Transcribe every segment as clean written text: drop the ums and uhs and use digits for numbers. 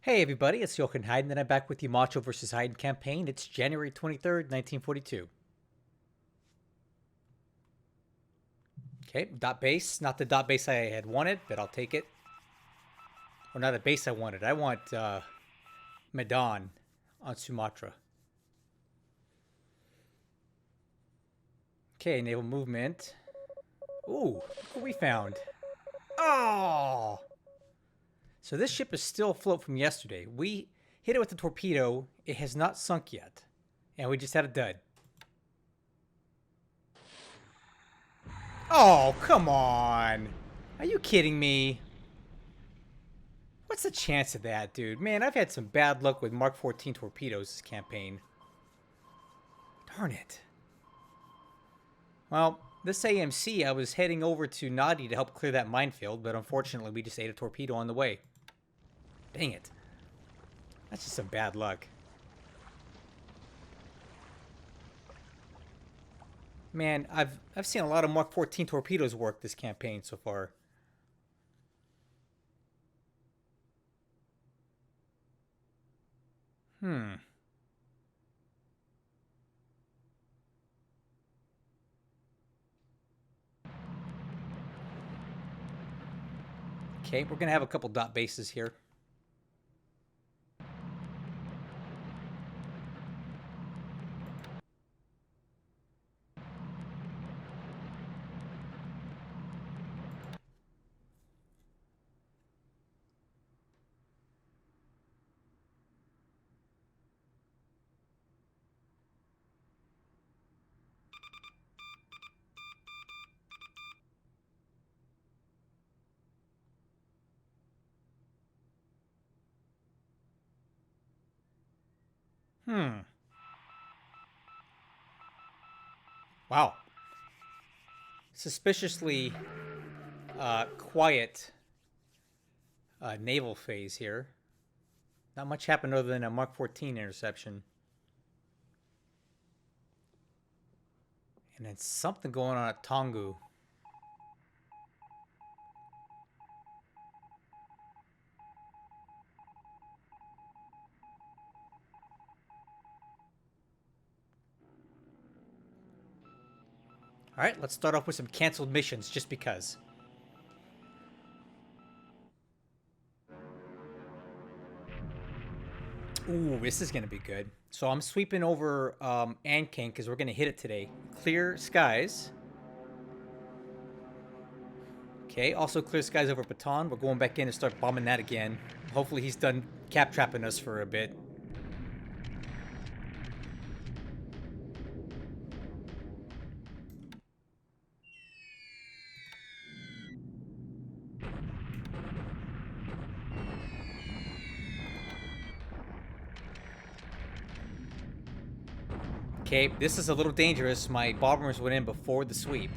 Hey everybody, it's Jochen Heiden, and I'm back with the Macho versus Heiden campaign. It's January 23rd, 1942. Okay, dot base. Not the dot base I had wanted, but I'll take it. Or not a base I wanted. I want Medan on Sumatra. Okay, naval movement. Ooh, look what we found. Oh! So this ship is still afloat from yesterday. We hit it with a torpedo. It has not sunk yet. And we just had a dud. Oh, come on. Are you kidding me? What's the chance of that, dude? Man, I've had some bad luck with Mark 14 torpedoes this campaign. Darn it. Well, this AMC, I was heading over to Nadi to help clear that minefield, but unfortunately we just ate a torpedo on the way. Dang it. That's just some bad luck. Man, I've seen a lot of Mark 14 torpedoes work this campaign so far. Hmm. Okay, we're going to have a couple dot bases here. Hmm. Wow. Suspiciously quiet naval phase here. Not much happened other than a Mark 14 interception. And then something going on at Tongu. Alright, let's start off with some canceled missions just because. Ooh, this is going to be good. So I'm sweeping over Anking because we're going to hit it today. Clear skies. Okay, also clear skies over Baton. We're going back in and start bombing that again. Hopefully he's done cap trapping us for a bit. Okay, this is a little dangerous. My bombers went in before the sweep.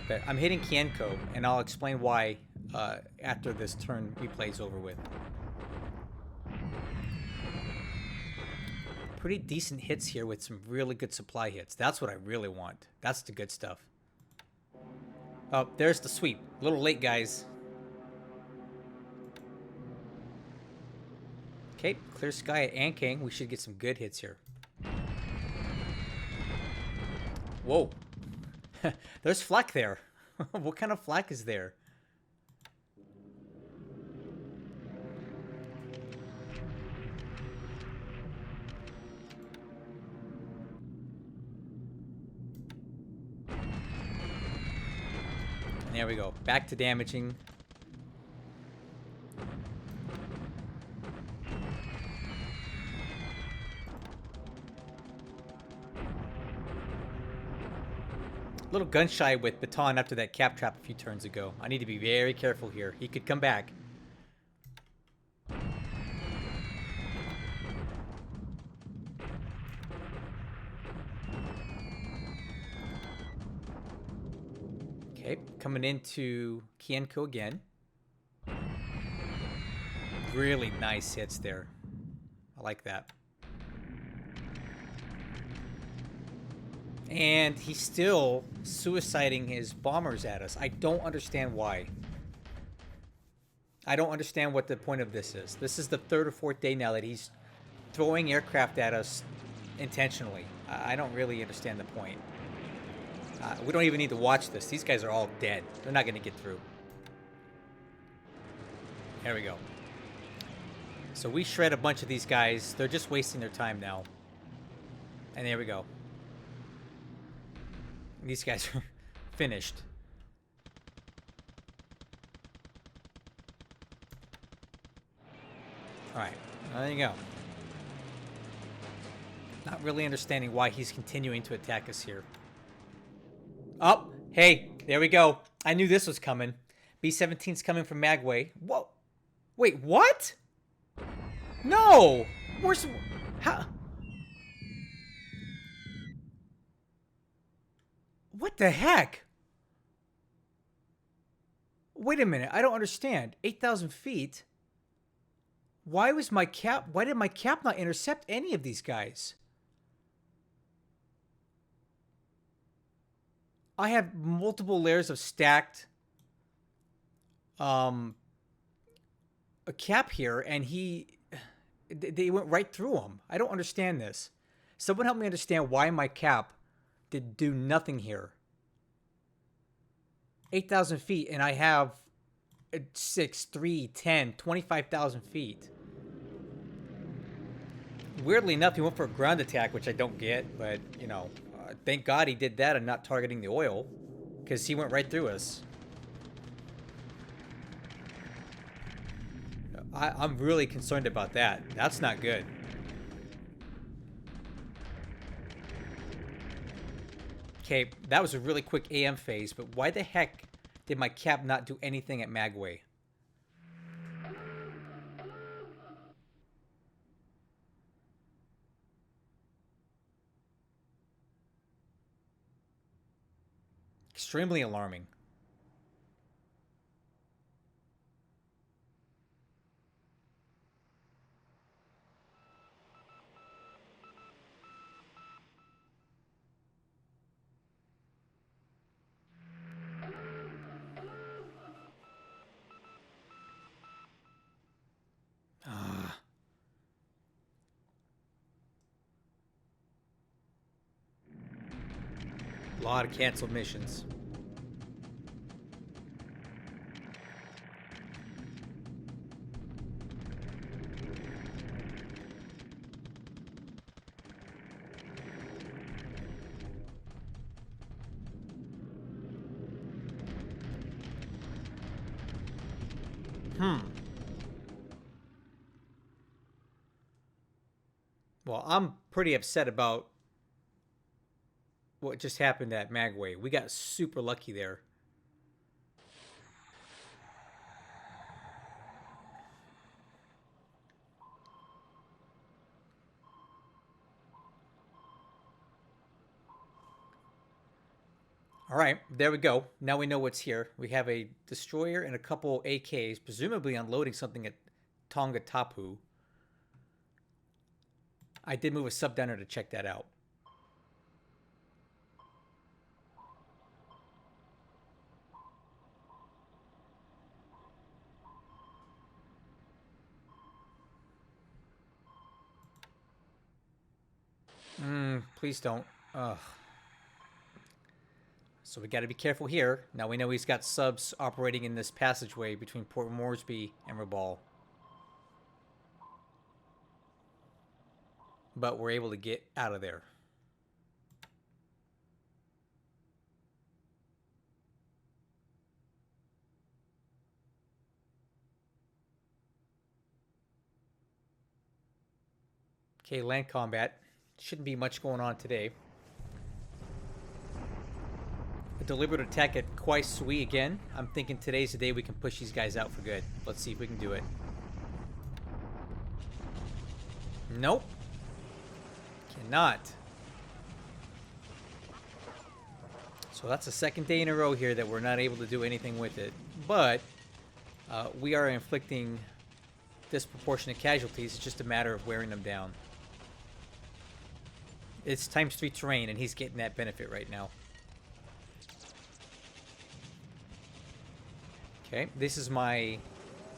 But I'm hitting Kienko, and I'll explain why after this turn replay is over with. Pretty decent hits here with some really good supply hits. That's what I really want. That's the good stuff. Oh, there's the sweep. A little late, guys. Okay, clear sky at Anking. We should get some good hits here. Whoa. There's flak there. What kind of flak is there? And there we go. Back to damaging. A little gun shy with Baton after that cap trap a few turns ago. I need to be very careful here. He could come back. Okay, coming into Kienko again. Really nice hits there. I like that. And he's still suiciding his bombers at us. I don't understand why. I don't understand what the point of this is. This is the third or fourth day now that he's throwing aircraft at us intentionally. I don't really understand the point. We don't even need to watch this. These guys are all dead. They're not going to get through. There we go. So we shred a bunch of these guys. They're just wasting their time now. And there we go. These guys are finished. Alright, there you go. Not really understanding why he's continuing to attack us here. Oh, hey, there we go. I knew this was coming. B-17's coming from Magwe. Whoa. Wait, what? No! Where's... How... What the heck? Wait a minute, I don't understand. 8,000 feet? Why did my cap not intercept any of these guys? I have multiple layers of stacked a cap here, and they went right through him. I don't understand this. Someone help me understand why my cap did do nothing here. 8,000 feet, and I have 6, 3, 10, 25,000 feet. Weirdly enough, he went for a ground attack, which I don't get, but, you know, thank God he did that and not targeting the oil, because he went right through us. I'm really concerned about that. That's not good. Okay, that was a really quick AM phase, but why the heck did my cap not do anything at Magwe? Extremely alarming. A lot of canceled missions. Well, I'm pretty upset about what just happened at Magwe. We got super lucky there. All right, there we go. Now we know what's here. We have a destroyer and a couple AKs, presumably unloading something at Tonga Tapu. I did move a sub down there to check that out. Please don't. Ugh. So we got to be careful here. Now we know he's got subs operating in this passageway between Port Moresby and Rabaul. But we're able to get out of there. Okay, land combat. Shouldn't be much going on today. A deliberate attack at Kwai Sui again. I'm thinking today's the day we can push these guys out for good. Let's see if we can do it. Nope. Cannot. So that's the second day in a row here that we're not able to do anything with it. But we are inflicting disproportionate casualties. It's just a matter of wearing them down. It's ×3 terrain, and he's getting that benefit right now. Okay, this is my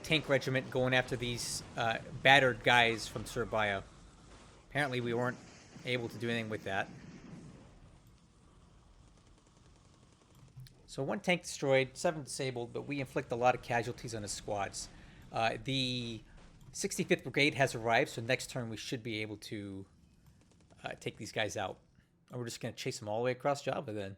tank regiment going after these battered guys from Surabaya. Apparently we weren't able to do anything with that. So 1 tank destroyed, 7 disabled, but we inflict a lot of casualties on the squads. The 65th Brigade has arrived, so next turn we should be able to take these guys out. And we're just going to chase them all the way across Java then.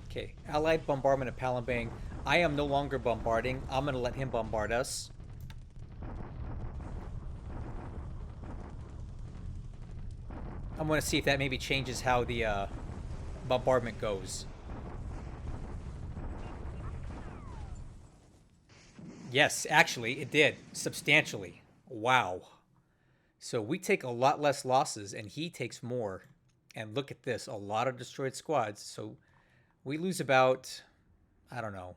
Okay, Allied bombardment of Palembang. I am no longer bombarding. I'm going to let him bombard us. I'm going to see if that maybe changes how the bombardment goes. Yes, actually, it did. Substantially. Wow. So we take a lot less losses, and he takes more. And look at this. A lot of destroyed squads. So we lose about, I don't know,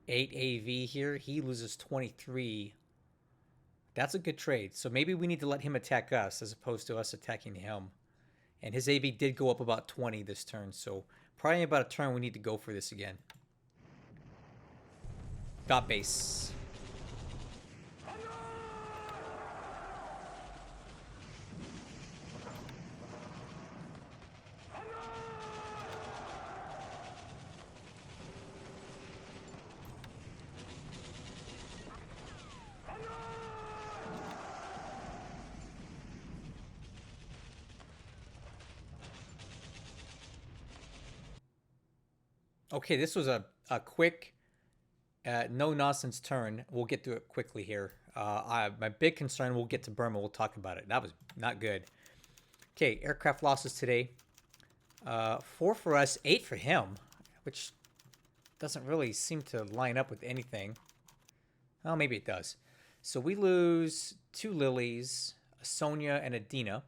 8 AV here. He loses 23. That's a good trade. So maybe we need to let him attack us as opposed to us attacking him. And his AV did go up about 20 this turn. So probably about a turn we need to go for this again. Dot base. Okay, this was a quick, no-nonsense turn. We'll get through it quickly here. My big concern, we'll get to Burma. We'll talk about it. That was not good. Okay, aircraft losses today. 4 for us, 8 for him, which doesn't really seem to line up with anything. Oh, maybe it does. So we lose 2 Lilies, a Sonia, and a Dina.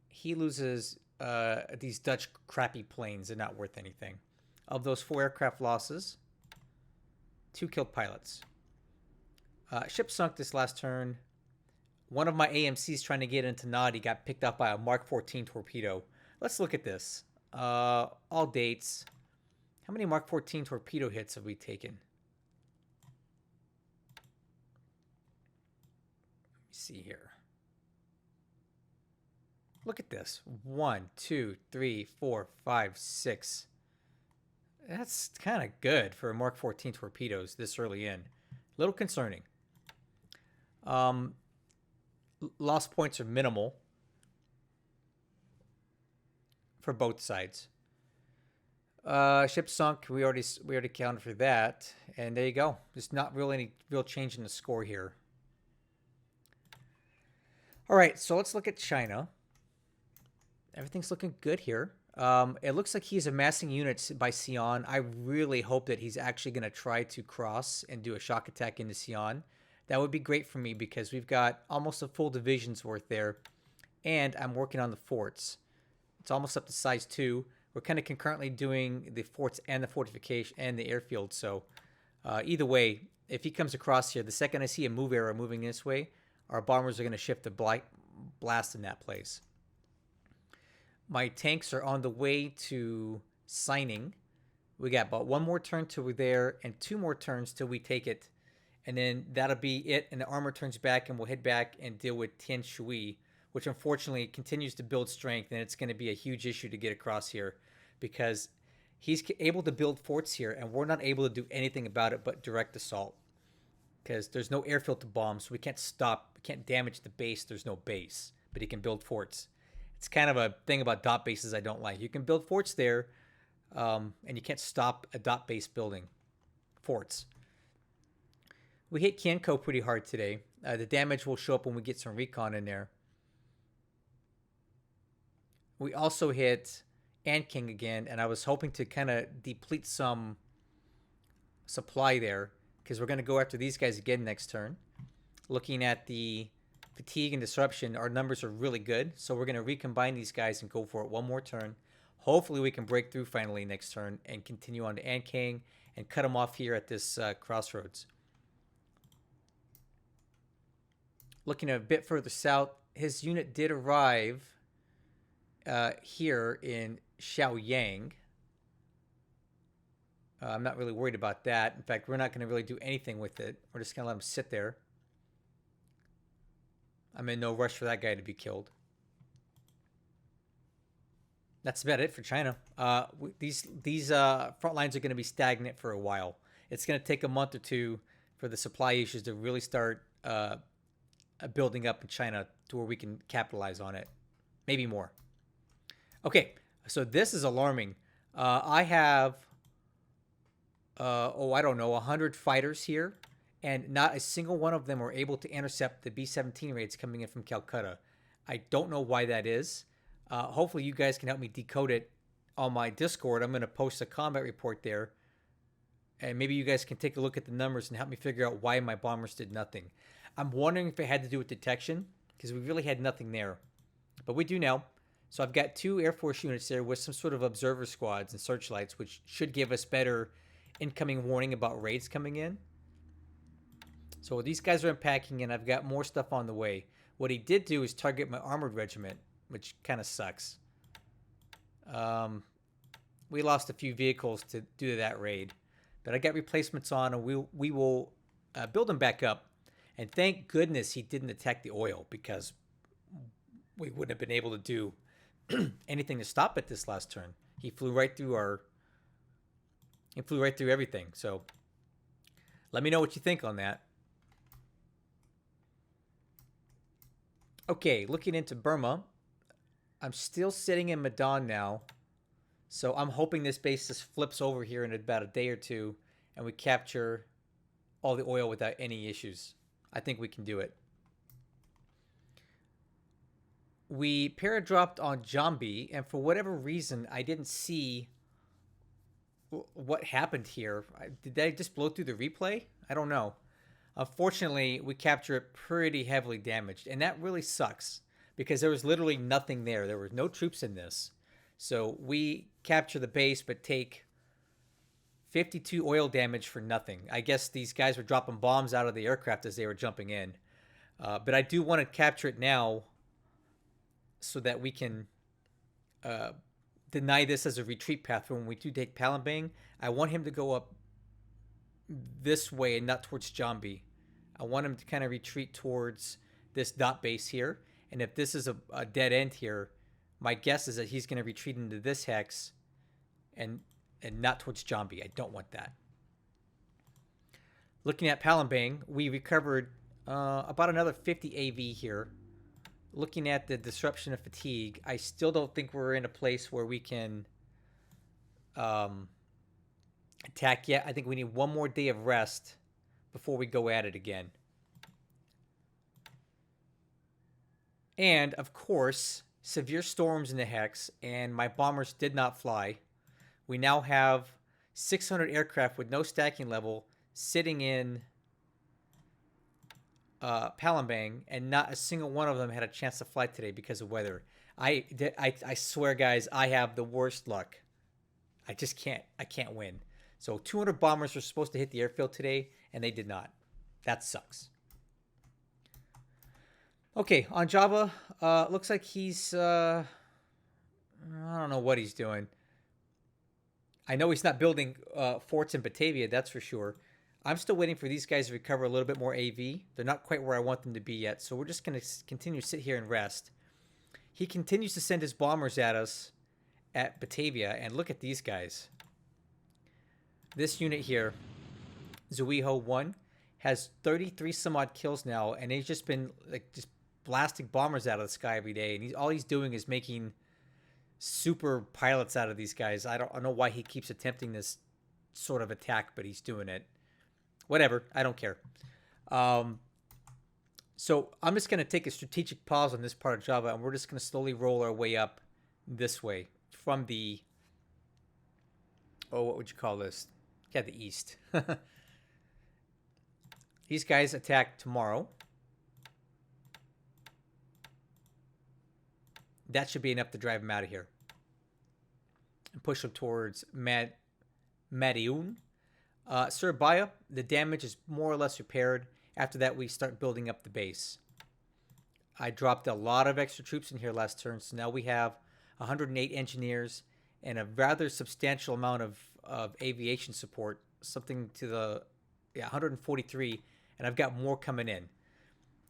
He loses these Dutch crappy planes. They're not worth anything. Of those 4 aircraft losses, 2 killed pilots. Ship sunk this last turn. One of my AMCs trying to get into Nadi got picked up by a Mark 14 torpedo. Let's look at this. All dates. How many Mark 14 torpedo hits have we taken? Let me see here. Look at this. 1, 2, 3, 4, 5, 6. That's kind of good for Mark 14 torpedoes this early in. A little concerning. Lost points are minimal for both sides. Ship sunk. We already counted for that, and there you go. There's not really any real change in the score here. All right, so let's look at China. Everything's looking good here. It looks like he's amassing units by Xi'an. I really hope that he's actually going to try to cross and do a shock attack into Xi'an. That would be great for me because we've got almost a full division's worth there. And I'm working on the forts. It's almost up to size 2. We're kind of concurrently doing the forts and the fortification and the airfield. So either way, if he comes across here, the second I see a move arrow moving this way, our bombers are going to shift to blast in that place. My tanks are on the way to signing. We got about 1 more turn till we're there and 2 more turns till we take it. And then that'll be it. And the armor turns back and we'll head back and deal with Tian Shui, which unfortunately continues to build strength. And it's going to be a huge issue to get across here because he's able to build forts here and we're not able to do anything about it but direct assault because there's no airfield to bomb. So we can't damage the base. There's no base, but he can build forts. It's kind of a thing about dot bases I don't like. You can build forts there, and you can't stop a dot base building forts. We hit Kianko pretty hard today. The damage will show up when we get some recon in there. We also hit Anking again, and I was hoping to kind of deplete some supply there because we're going to go after these guys again next turn. Looking at the fatigue and disruption, our numbers are really good. So we're going to recombine these guys and go for it 1 more turn. Hopefully we can break through finally next turn and continue on to Ankang and cut them off here at this crossroads. Looking a bit further south, his unit did arrive here in Xiaoyang. I'm not really worried about that. In fact, we're not going to really do anything with it. We're just going to let him sit there. I'm in no rush for that guy to be killed. That's about it for China. These front lines are going to be stagnant for a while. It's going to take a month or two for the supply issues to really start building up in China to where we can capitalize on it. Maybe more. Okay, so this is alarming. I have, I don't know, 100 fighters here, and not a single one of them are able to intercept the B-17 raids coming in from Calcutta. I don't know why that is. Hopefully you guys can help me decode it on my Discord. I'm going to post a combat report there. And maybe you guys can take a look at the numbers and help me figure out why my bombers did nothing. I'm wondering if it had to do with detection, because we really had nothing there. But we do now. So I've got 2 Air Force units there with some sort of observer squads and searchlights, which should give us better incoming warning about raids coming in. So these guys are unpacking, and I've got more stuff on the way. What he did do is target my armored regiment, which kind of sucks. We lost a few vehicles due to that raid. But I got replacements on, and we will build them back up. And thank goodness he didn't attack the oil, because we wouldn't have been able to do anything to stop it this last turn. He flew right through everything. So let me know what you think on that. Okay, looking into Burma. I'm still sitting in Medan now. So I'm hoping this base just flips over here in about a day or two, and we capture all the oil without any issues. I think we can do it. We paradropped on Jambi, and for whatever reason, I didn't see what happened here. Did they just blow through the replay? I don't know. Unfortunately, we capture it pretty heavily damaged, and that really sucks because there was literally nothing there. There were no troops in this. So we capture the base but take 52 oil damage for nothing. I guess these guys were dropping bombs out of the aircraft as they were jumping in. But I do want to capture it now so that we can deny this as a retreat path for when we do take Palembang. I want him to go up this way and not towards Jambi. I want him to kind of retreat towards this dot base here. And if this is a dead end here, my guess is that he's going to retreat into this hex and not towards Jambi. I don't want that. Looking at Palembang, we recovered about another 50 AV here. Looking at the disruption of fatigue, I still don't think we're in a place where we can attack yet. I think we need one more day of rest before we go at it again. And, of course, severe storms in the hex, and my bombers did not fly. We now have 600 aircraft with no stacking level sitting in Palembang, and not a single one of them had a chance to fly today because of weather. I swear, guys, I have the worst luck. I just can't. I can't win. So 200 bombers were supposed to hit the airfield today, and they did not. That sucks. Okay, on Java, looks like he's, I don't know what he's doing. I know he's not building forts in Batavia, that's for sure. I'm still waiting for these guys to recover a little bit more AV. They're not quite where I want them to be yet, so we're just going to continue to sit here and rest. He continues to send his bombers at us at Batavia, and look at these guys. This unit here, Zuiho 1, has 33 some odd kills now, and he's just been like just blasting bombers out of the sky every day, and all he's doing is making super pilots out of these guys. I don't know why he keeps attempting this sort of attack, but he's doing it. Whatever, I don't care. So I'm just going to take a strategic pause on this part of Java, and we're just going to slowly roll our way up this way from the, what would you call this? Yeah, the east. These guys attack tomorrow. That should be enough to drive them out of here. And push them towards Madiun. Surabaya, the damage is more or less repaired. After that, we start building up the base. I dropped a lot of extra troops in here last turn, so now we have 108 engineers and a rather substantial amount of aviation support, something to the 143, and I've got more coming in.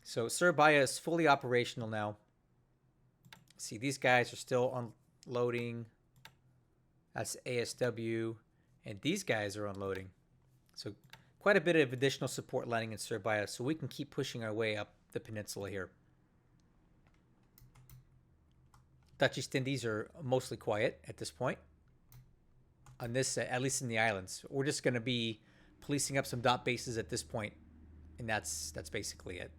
So Surabaya is fully operational now. See, these guys are still unloading. That's ASW, and these guys are unloading. So quite a bit of additional support landing in Surabaya, so we can keep pushing our way up the peninsula here. Dutch East Indies are mostly quiet at this point. On this, at least in the islands, we're just going to be policing up some dot bases at this point, and that's basically it.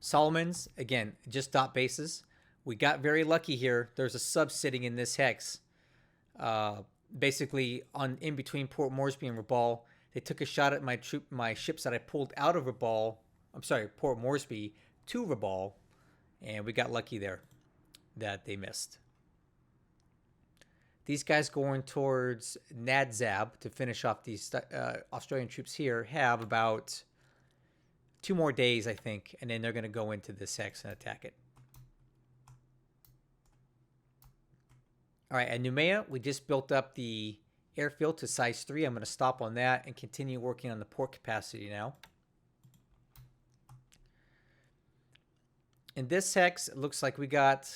Solomons, again, just dot bases. We got very lucky here. There's a sub sitting in this hex. Basically, in between Port Moresby and Rabaul, they took a shot at my ships that I pulled out of Port Moresby to Rabaul, and we got lucky there that they missed. These guys going towards Nadzab to finish off these Australian troops here have about 2 more days, I think, and then they're going to go into this hex and attack it. All right, at Noumea, we just built up the airfield to size 3. I'm going to stop on that and continue working on the port capacity now. In this hex, it looks like we got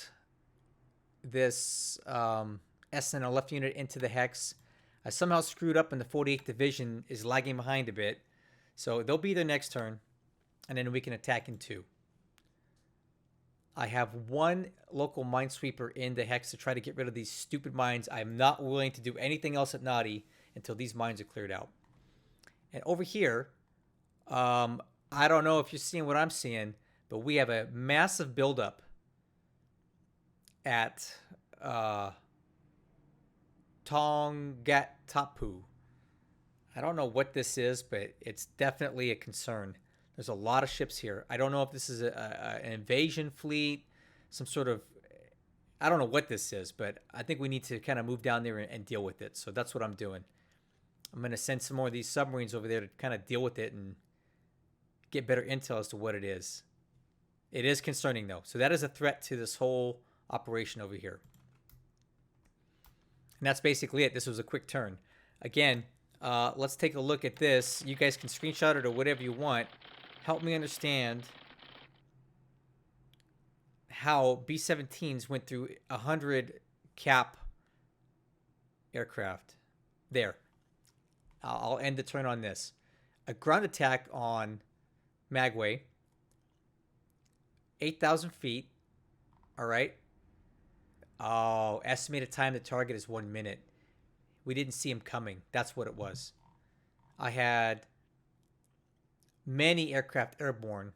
this SNLF unit into the hex. I somehow screwed up and the 48th Division is lagging behind a bit. So they'll be there next turn, and then we can attack in 2. I have 1 local minesweeper in the hex to try to get rid of these stupid mines. I'm not willing to do anything else at Nadi until these mines are cleared out. And over here, I don't know if you're seeing what I'm seeing, but we have a massive buildup at Tongattapu. I don't know what this is, but it's definitely a concern. There's a lot of ships here. I don't know if this is an invasion fleet, some sort of... I don't know what this is, but I think we need to kind of move down there and deal with it. So that's what I'm doing. I'm going to send some more of these submarines over there to kind of deal with it and get better intel as to what it is. It is concerning, though. So that is a threat to this whole operation over here. And that's basically it. This was a quick turn. Again, let's take a look at this. You guys can screenshot it or whatever you want. Help me understand how B-17s went through 100 cap aircraft. There. I'll end the turn on this. A ground attack on Magwe. 8,000 feet. All right. Oh, estimated time to target is 1 minute. We didn't see him coming. That's what it was. I had many aircraft airborne,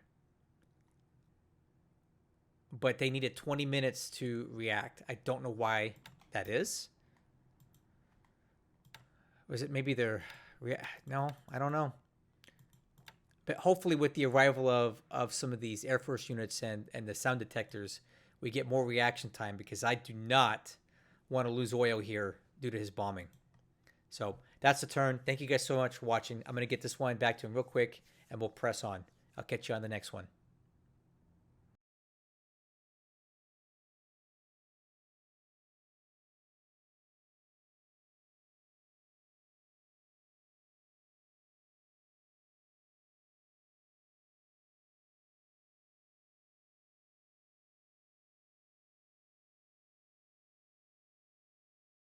but they needed 20 minutes to react. I don't know why that is. Was it maybe their... No, I don't know. But hopefully with the arrival of some of these Air Force units and the sound detectors, we get more reaction time, because I do not want to lose oil here due to his bombing. So that's the turn. Thank you guys so much for watching. I'm going to get this one back to him real quick, and we'll press on. I'll catch you on the next one.